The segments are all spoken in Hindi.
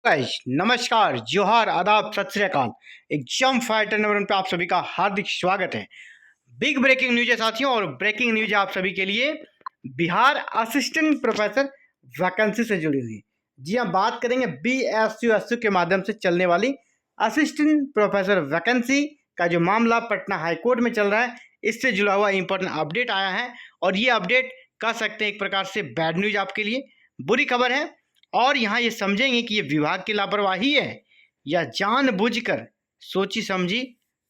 गाइस नमस्कार, जोहार, आदाब, सत श्री अकाल। एग्जाम फाइटर नंबर 1 पे आप सभी का हार्दिक स्वागत है। बिग ब्रेकिंग न्यूज है साथियों, और ब्रेकिंग न्यूज है आप सभी के लिए बिहार असिस्टेंट प्रोफेसर वैकेंसी से जुड़ी हुई। जी हाँ, बात करेंगे BSU के माध्यम से चलने वाली असिस्टेंट प्रोफेसर वैकेंसी का जो मामला पटना हाईकोर्ट में चल रहा है, इससे जुड़ा हुआ इंपॉर्टेंट अपडेट आया है। और ये अपडेट कह सकते हैं एक प्रकार से बैड न्यूज आपके लिए, बुरी खबर है। और यहाँ ये समझेंगे कि ये विभाग की लापरवाही है या जानबूझकर सोची समझी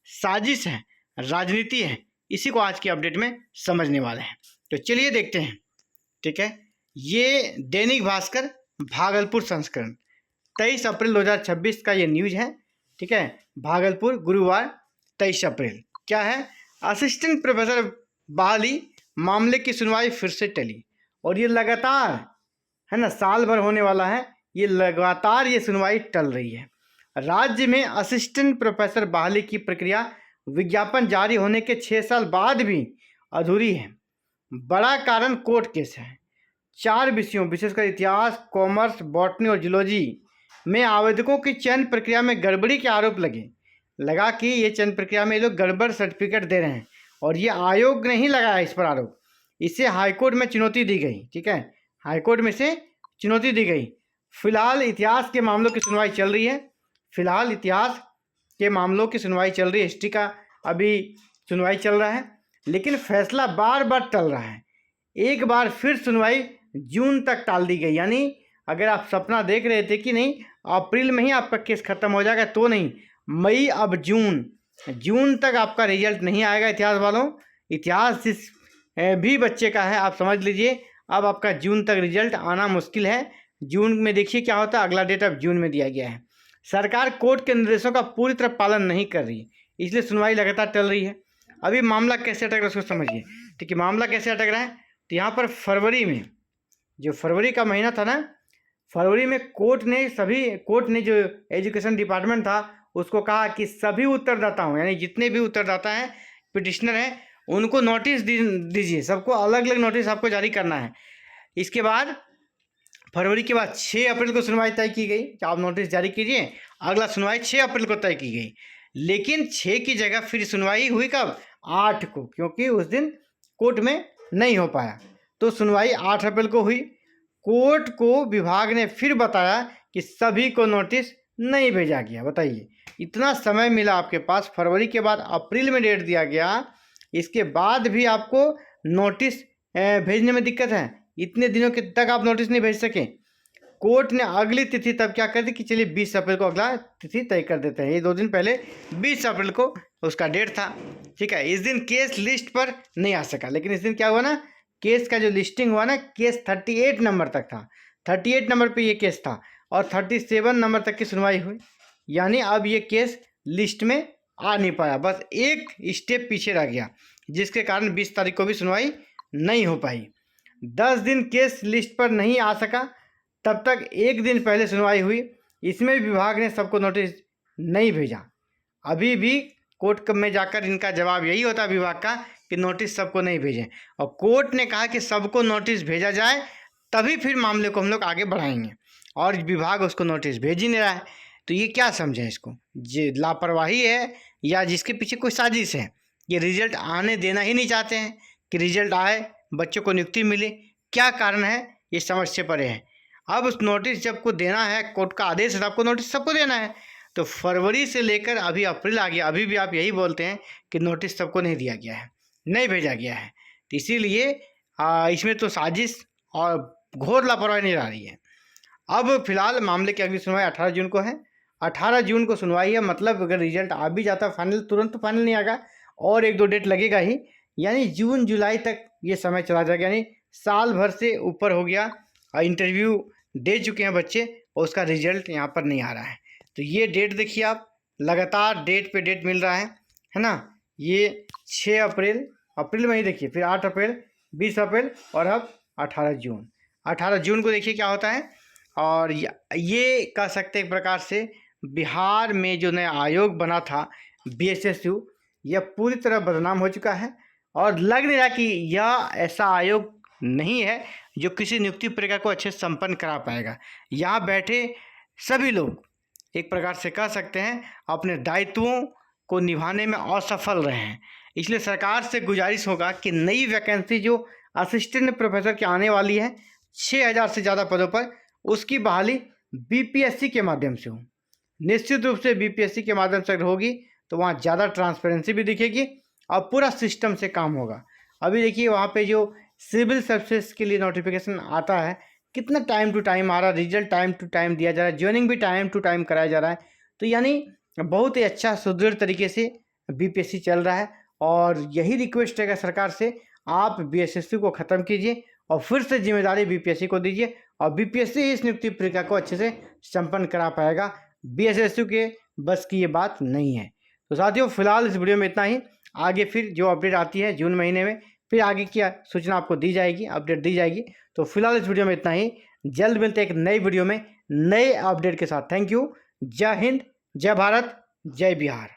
साजिश है, राजनीति है। इसी को आज की अपडेट में समझने वाले हैं। तो चलिए देखते हैं। ठीक है, ये दैनिक भास्कर भागलपुर संस्करण 23 अप्रैल 2026 का ये न्यूज है। ठीक है, भागलपुर, गुरुवार 23 अप्रैल। क्या है? असिस्टेंट प्रोफेसर बहाली मामले की सुनवाई फिर से टली, और ये लगातार है ना, साल भर होने वाला है। ये लगातार ये सुनवाई टल रही है। राज्य में असिस्टेंट प्रोफेसर बहाली की प्रक्रिया विज्ञापन जारी होने के 6 साल बाद भी अधूरी है। बड़ा कारण कोर्ट केस है। 4 विषयों विशेषकर इतिहास, कॉमर्स, बॉटनी और जूलॉजी में आवेदकों की चयन प्रक्रिया में गड़बड़ी के आरोप लगा कि ये चयन प्रक्रिया में ये लोग गड़बड़ सर्टिफिकेट दे रहे हैं, और ये आयोग ने ही लगाया इस पर आरोप। इसे हाईकोर्ट में चुनौती दी गई। ठीक है, हाईकोर्ट में से चुनौती दी गई। फिलहाल इतिहास के मामलों की सुनवाई चल रही है। फिलहाल इतिहास के मामलों की सुनवाई चल रही है। हिस्ट्री का अभी सुनवाई चल रहा है, लेकिन फैसला बार बार टल रहा है। एक बार फिर सुनवाई जून तक टाल दी गई। यानी अगर आप सपना देख रहे थे कि नहीं अप्रैल में ही आपका केस खत्म हो जाएगा, तो नहीं, मई अब जून तक आपका रिजल्ट नहीं आएगा। इतिहास वालों, इतिहास जिस भी बच्चे का है, आप समझ लीजिए अब आपका जून तक रिजल्ट आना मुश्किल है। जून में देखिए क्या होता है, अगला डेट अब जून में दिया गया है। सरकार कोर्ट के निर्देशों का पूरी तरह पालन नहीं कर रही है, इसलिए सुनवाई लगातार टल रही है। अभी मामला कैसे अटक रहा है उसको समझिए। ठीक है, मामला कैसे अटक रहा है, तो यहाँ पर फरवरी में, जो फरवरी का महीना था ना, फरवरी में कोर्ट ने जो एजुकेशन डिपार्टमेंट था उसको कहा कि सभी उत्तरदाताओं, यानी जितने भी उत्तरदाता हैं, पिटिशनर हैं, उनको नोटिस दीजिए। सबको अलग अलग नोटिस आपको जारी करना है। इसके बाद फरवरी के बाद 6 अप्रैल को सुनवाई तय की गई कि आप नोटिस जारी कीजिए। अगला सुनवाई 6 अप्रैल को तय की गई, लेकिन 6 की जगह फिर सुनवाई हुई कब? 8 को, क्योंकि उस दिन कोर्ट में नहीं हो पाया, तो सुनवाई 8 अप्रैल को हुई। कोर्ट को विभाग ने फिर बताया कि सभी को नोटिस नहीं भेजा गया। बताइए, इतना समय मिला आपके पास, फरवरी के बाद अप्रैल में डेट दिया गया, इसके बाद भी आपको नोटिस भेजने में दिक्कत है। इतने दिनों के तक आप नोटिस नहीं भेज सके। कोर्ट ने अगली तिथि तब क्या कर दी कि चलिए 20 अप्रैल को अगला तिथि तय कर देते हैं। ये 2 दिन पहले 20 अप्रैल को उसका डेट था। ठीक है, इस दिन केस लिस्ट पर नहीं आ सका, लेकिन इस दिन क्या हुआ ना, केस का जो लिस्टिंग हुआ ना, केस 38 नंबर तक था। 38 नंबर पर ये केस था, और 37 नंबर तक की सुनवाई हुई। यानी अब ये केस लिस्ट में आ नहीं पाया, बस एक स्टेप पीछे रह गया, जिसके कारण 20 तारीख को भी सुनवाई नहीं हो पाई। 10 दिन केस लिस्ट पर नहीं आ सका, तब तक एक दिन पहले सुनवाई हुई। इसमें विभाग ने सबको नोटिस नहीं भेजा। अभी भी कोर्ट में जाकर इनका जवाब यही होता है विभाग का कि नोटिस सबको नहीं भेजें, और कोर्ट ने कहा कि सबको नोटिस भेजा जाए तभी फिर मामले को हम लोग आगे बढ़ाएंगे, और विभाग उसको नोटिस भेज ही नहीं रहा है। तो ये क्या समझें इसको, ये लापरवाही है या जिसके पीछे कोई साजिश है? ये रिजल्ट आने देना ही नहीं चाहते हैं कि रिजल्ट आए, बच्चों को नियुक्ति मिले। क्या कारण है, ये समझ से परे है। अब उस नोटिस जब को देना है, कोर्ट का आदेश है, आपको नोटिस सबको देना है। तो फरवरी से लेकर अभी अप्रैल आ गया, अभी भी आप यही बोलते हैं कि नोटिस सबको नहीं दिया गया है, नहीं भेजा गया है। तो इसीलिए इसमें तो साजिश और घोर लापरवाही नहीं आ रही है। अब फिलहाल मामले की अगली सुनवाई 18 जून को है। 18 जून को सुनवाई है, मतलब अगर रिजल्ट आ भी जाता फाइनल, तुरंत तो फाइनल नहीं आएगा, और 1-2 डेट लगेगा ही। यानी जून जुलाई तक ये समय चला जाएगा, यानी साल भर से ऊपर हो गया। इंटरव्यू दे चुके हैं बच्चे, और उसका रिजल्ट यहाँ पर नहीं आ रहा है। तो ये डेट देखिए आप, लगातार डेट पे डेट मिल रहा है ना। ये 6 अप्रैल में ही देखिए, फिर 8 अप्रैल, 20 अप्रैल, और अब 18 जून को देखिए क्या होता है। और ये कह सकते एक प्रकार से बिहार में जो नया आयोग बना था BSSU, यह पूरी तरह बदनाम हो चुका है, और लग नहीं रहा कि यह ऐसा आयोग नहीं है जो किसी नियुक्ति प्रक्रिया को अच्छे से संपन्न करा पाएगा। यहाँ बैठे सभी लोग एक प्रकार से कह सकते हैं अपने दायित्वों को निभाने में असफल रहे हैं। इसलिए सरकार से गुजारिश होगा कि नई वैकेंसी जो असिस्टेंट प्रोफेसर की आने वाली है 6000 से ज़्यादा पदों पर, उसकी बहाली बीपीएससी के माध्यम से हो। निश्चित रूप से बीपीएससी के माध्यम से अगर होगी तो वहाँ ज़्यादा ट्रांसपेरेंसी भी दिखेगी और पूरा सिस्टम से काम होगा। अभी देखिए वहाँ पे जो सिविल सर्विसेज के लिए नोटिफिकेशन आता है, कितना टाइम टू टाइम आ रहा है, रिजल्ट टाइम टू टाइम दिया जा रहा है, ज्वाइनिंग भी टाइम टू टाइम कराया जा रहा है। तो यानी बहुत ही अच्छा सुदृढ़ तरीके से बीपीएससी चल रहा है। और यही रिक्वेस्ट है सरकार से, आप बीएसएससी को ख़त्म कीजिए और फिर से जिम्मेदारी बीपीएससी को दीजिए और बीपीएससी ही इस नियुक्ति प्रक्रिया को अच्छे से संपन्न करा पाएगा। बीएसएससी के बस की ये बात नहीं है। तो साथियों, फिलहाल इस वीडियो में इतना ही। आगे फिर जो अपडेट आती है जून महीने में, फिर आगे की सूचना आपको दी जाएगी, अपडेट दी जाएगी। तो फिलहाल इस वीडियो में इतना ही। जल्द मिलते हैं एक नई वीडियो में नए अपडेट के साथ। Thank you. जय हिंद, जय भारत, जय बिहार।